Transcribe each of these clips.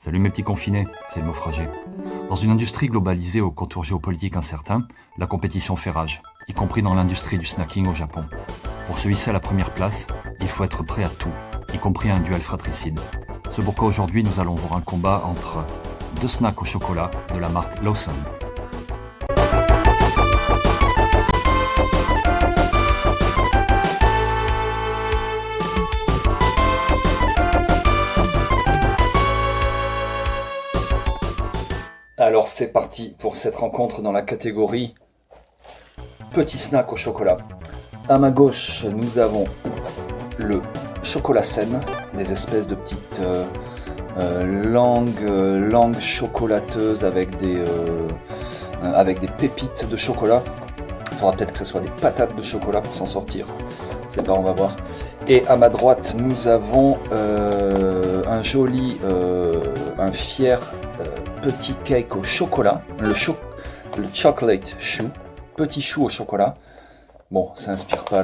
Salut mes petits confinés, c'est le naufragé. Dans une industrie globalisée aux contours géopolitiques incertains, la compétition fait rage, y compris dans l'industrie du snacking au Japon. Pour se hisser à la première place, il faut être prêt à tout, y compris à un duel fratricide. C'est pourquoi aujourd'hui nous allons voir un combat entre deux snacks au chocolat de la marque Lawson. Alors c'est parti pour cette rencontre dans la catégorie petit snack au chocolat. À ma gauche, nous avons le chocolat Sen, des espèces de petites langues chocolateuses avec des pépites de chocolat. Il faudra peut-être que ce soit des patates de chocolat pour s'en sortir. C'est pas, on va voir. Et à ma droite, nous avons un fier petit cake au chocolat, le chocolate chou, petit chou au chocolat. Bon, ça inspire pas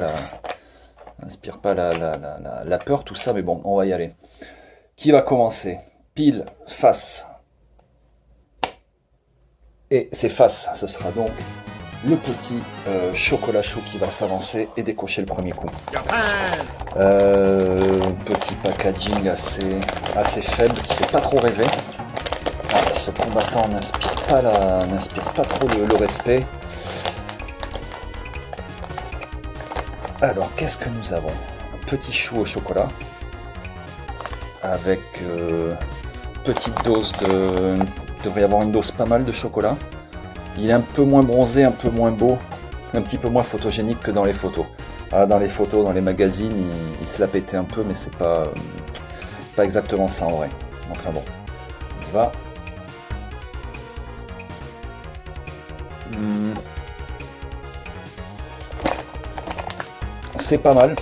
la peur tout ça, mais bon, on va y aller. Qui va commencer? Pile, face. Et c'est face, ce sera donc le petit chocolat chaud qui va s'avancer et décocher le premier coup. Petit packaging assez faible, qui fait pas trop rêver. Ce combattant n'inspire pas trop le respect. Alors, qu'est-ce que nous avons? Un petit chou au chocolat avec petite dose devrait y avoir une dose pas mal de chocolat. Il est un peu moins bronzé, un peu moins beau, un petit peu moins photogénique que dans les photos. Ah, dans les photos, dans les magazines, il se la pétait un peu, mais c'est pas exactement ça en vrai. Enfin bon, on y va. C'est pas mal.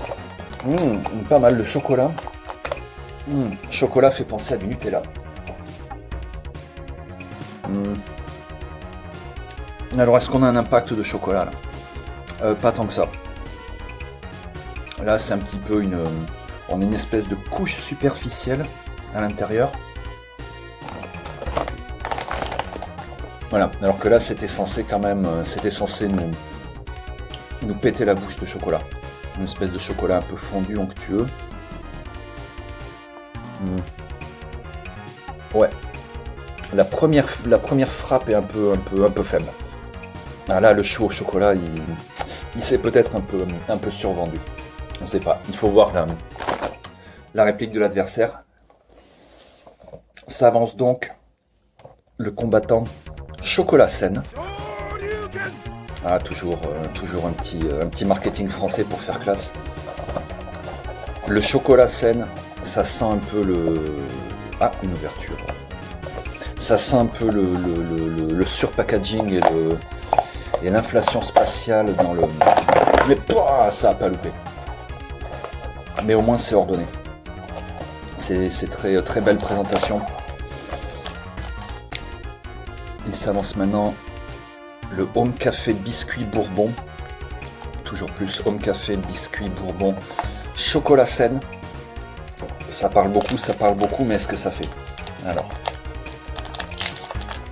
Pas mal le chocolat. Chocolat fait penser à du Nutella. Alors est-ce qu'on a un impact de chocolat là? Pas tant que ça. Là c'est un petit peu on a une espèce de couche superficielle à l'intérieur. Voilà, alors que là c'était censé nous péter la bouche de chocolat. Une espèce de chocolat un peu fondu, onctueux. Ouais. La première frappe est un peu faible. Ah là, le chou au chocolat, il s'est peut-être un peu survendu. On sait pas. Il faut voir la réplique de l'adversaire. S'avance donc le combattant chocolat Sen. Ah, toujours un petit marketing français pour faire classe. Le chocolat Sen, ça sent un peu une ouverture. Ça sent un peu le surpackaging et l'inflation spatiale dans le... Mais ça a pas loupé. Mais au moins c'est ordonné. C'est très, très belle présentation. Il s'avance maintenant le Home Café Biscuit Bourbon. Toujours plus Home Café Biscuit Bourbon chocolat Sen. Ça parle beaucoup, mais est-ce que ça fait? Alors,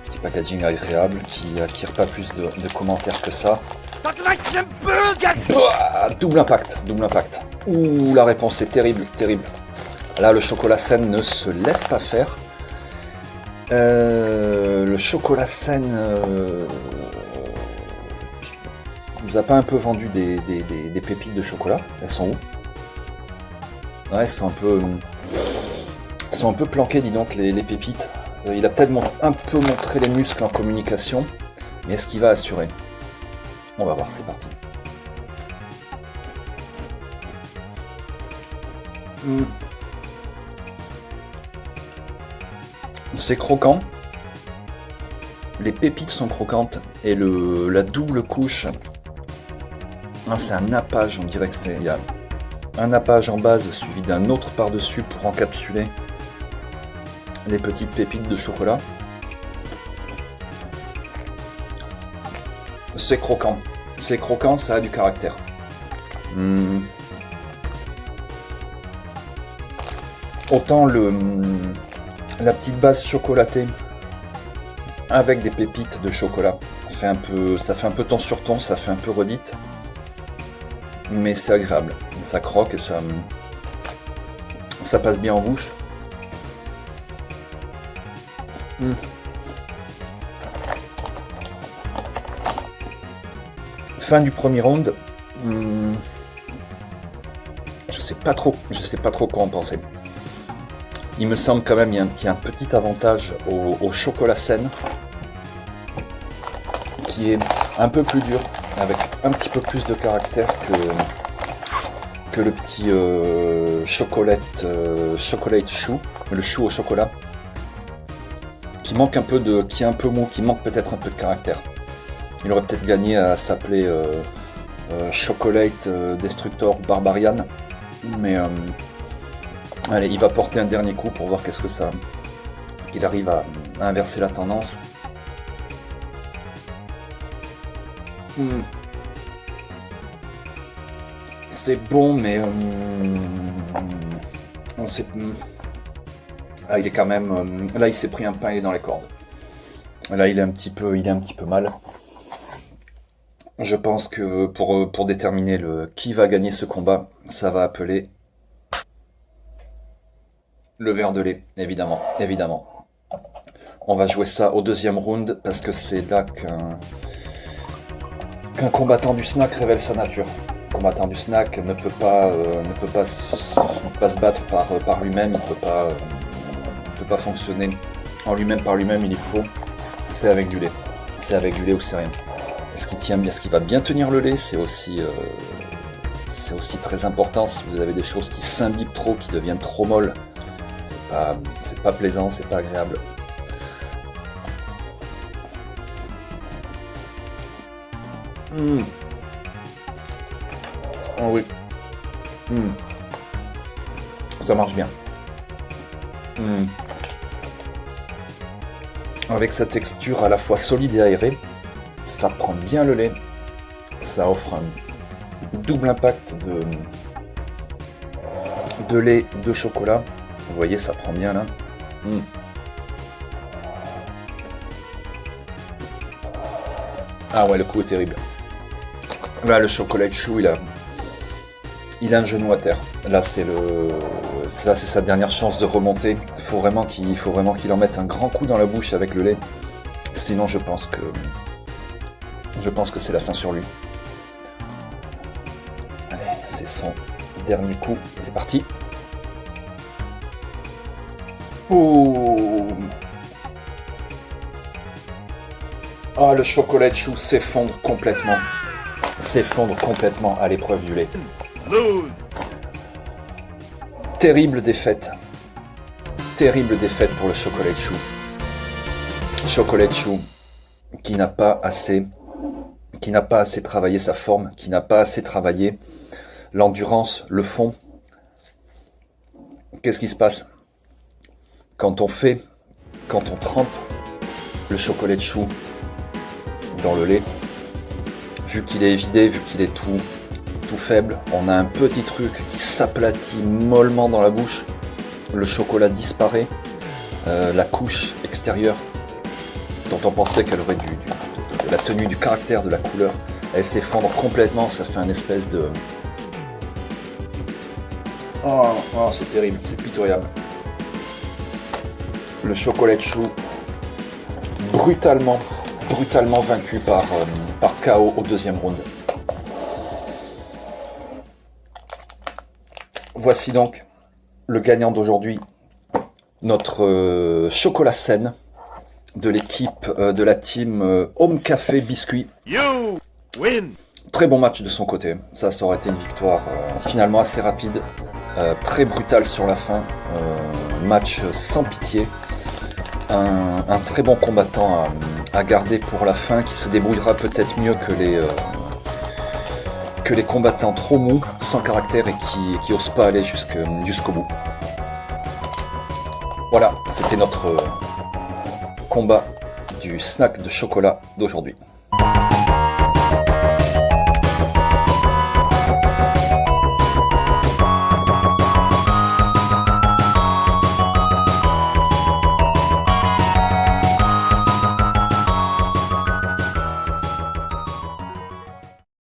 petit packaging agréable qui attire pas plus de commentaires que ça. Double impact. Ouh, la réponse est terrible. Là, le chocolat Sen ne se laisse pas faire. Le chocolat Sen nous a pas un peu vendu des pépites de chocolat? Elles sont où? Ouais, elles sont un peu planquées, dis donc, les pépites. Il a peut-être un peu montré les muscles en communication, mais est-ce qu'il va assurer? On va voir, c'est parti. C'est croquant. Les pépites sont croquantes et la double couche, c'est un nappage, on dirait que il y a un nappage en base suivi d'un autre par-dessus pour encapsuler les petites pépites de chocolat. C'est croquant, ça a du caractère. Autant La petite base chocolatée avec des pépites de chocolat. Ça fait un peu temps sur temps, ça fait un peu redite. Mais c'est agréable. Ça croque et ça passe bien en bouche. Fin du premier round. Je sais pas trop quoi en penser. Il me semble quand même qu'il y a un petit avantage au chocolat Sen, qui est un peu plus dur, avec un petit peu plus de caractère que le petit chocolate chou, le chou au chocolat, qui est un peu mou, qui manque peut-être un peu de caractère. Il aurait peut-être gagné à s'appeler Chocolate Destructor Barbarian, mais allez, il va porter un dernier coup pour voir est-ce qu'il arrive à inverser la tendance. C'est bon, mais on sait. Ah, il est quand même. Là, il s'est pris un pain, il est dans les cordes. Là, il est un petit peu mal. Je pense que pour déterminer qui va gagner ce combat, ça va appeler le verre de lait, évidemment. On va jouer ça au deuxième round parce que c'est là qu'un combattant du snack révèle sa nature. Le combattant du snack ne peut pas se battre par lui-même, il ne peut pas fonctionner en lui-même par lui-même, il est faux. C'est avec du lait. C'est avec du lait ou c'est rien. Est-ce qu'il va bien tenir le lait? C'est aussi très important. Si vous avez des choses qui s'imbibent trop, qui deviennent trop molles, c'est pas plaisant, c'est pas agréable. Oh oui. Ça marche bien. Avec sa texture à la fois solide et aérée, ça prend bien le lait. Ça offre un double impact de lait, de chocolat. Vous voyez, ça prend bien là. Ah ouais, le coup est terrible. Là, le chocolat chou, il a un genou à terre. Là, c'est sa dernière chance de remonter. Il faut vraiment qu'il en mette un grand coup dans la bouche avec le lait. Sinon, je pense que c'est la fin sur lui. Allez, c'est son dernier coup. C'est parti. Oh, ah, le chocolat chou s'effondre complètement à l'épreuve du lait. Terrible défaite pour le chocolat chou. Chocolat chou qui n'a pas assez travaillé sa forme, qui n'a pas assez travaillé l'endurance, le fond. Qu'est-ce qui se passe quand on trempe le chocolat de chou dans le lait? Vu qu'il est évidé, vu qu'il est tout faible, on a un petit truc qui s'aplatit mollement dans la bouche. Le chocolat disparaît. La couche extérieure, dont on pensait qu'elle aurait de la tenue, du caractère, de la couleur, elle s'effondre complètement. Ça fait un espèce de... Oh, c'est terrible, c'est pitoyable. Le chocolat de chou brutalement vaincu par KO au deuxième round. Voici donc le gagnant d'aujourd'hui, notre chocolat Sen de l'équipe de la team Home Café Biscuit. You win. Très bon match de son côté. Ça aurait été une victoire finalement assez rapide, très brutale sur la fin. Match sans pitié. Un très bon combattant à garder pour la fin, qui se débrouillera peut-être mieux que les combattants trop mous, sans caractère et qui osent pas aller jusqu'au bout. Voilà, c'était notre combat du snack de chocolat d'aujourd'hui.